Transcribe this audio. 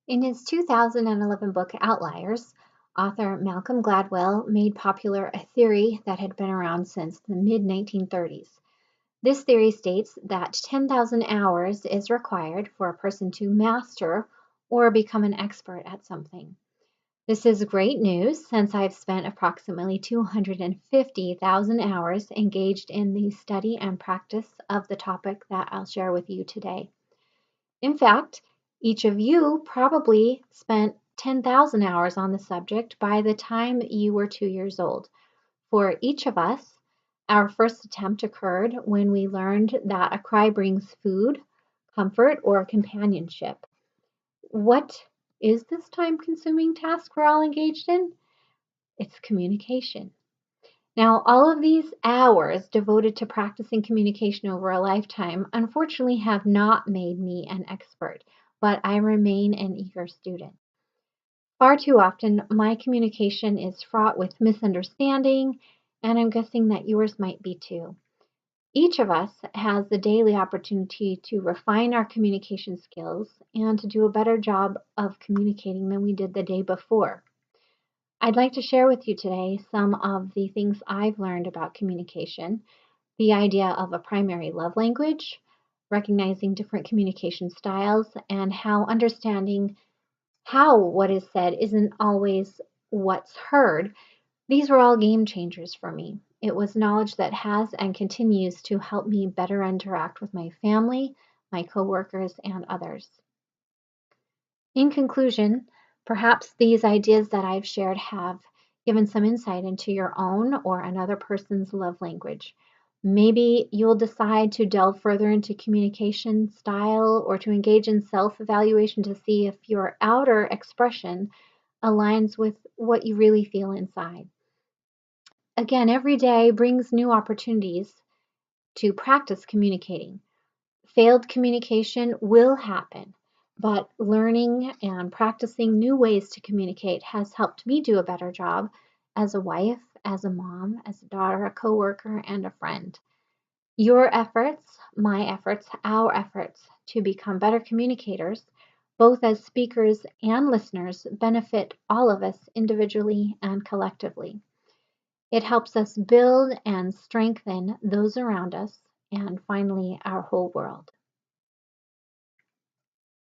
In his 2011 book Outliers, author Malcolm Gladwell made popular a theory that had been around since the mid 1930s. This theory states that 10,000 hours is required for a person to master or become an expert at something. This is great news since I've spent approximately 250,000 hours engaged in the study and practice of the topic that I'll share with you today. In fact, each of you probably spent 10,000 hours on the subject by the time you were 2 years old. For each of us, our first attempt occurred when we learned that a cry brings food, comfort, or companionship. What is this time consuming task we're all engaged in? It's communication. Now, all of these hours devoted to practicing communication over a lifetime unfortunately have not made me an expert, but I remain an eager student. Far too often, my communication is fraught with misunderstanding, and I'm guessing that yours might be too. Each of us has the daily opportunity to refine our communication skills and to do a better job of communicating than we did the day before. I'd like to share with you today some of the things I've learned about communication, the idea of a primary love language, recognizing different communication styles, and how understanding how what is said isn't always what's heard. These were all game changers for me. It was knowledge that has and continues to help me better interact with my family, my coworkers, and others. In conclusion, perhaps these ideas that I've shared have given some insight into your own or another person's love language. Maybe you'll decide to delve further into communication style or to engage in self evaluation to see if your outer expression aligns with what you really feel inside. Again, every day brings new opportunities to practice communicating. Failed communication will happen, but learning and practicing new ways to communicate has helped me do a better job as a wife, as a mom, as a daughter, a coworker, and a friend. Your efforts, my efforts, our efforts to become better communicators, both as speakers and listeners, benefit all of us individually and collectively. It helps us build and strengthen those around us and finally our whole world.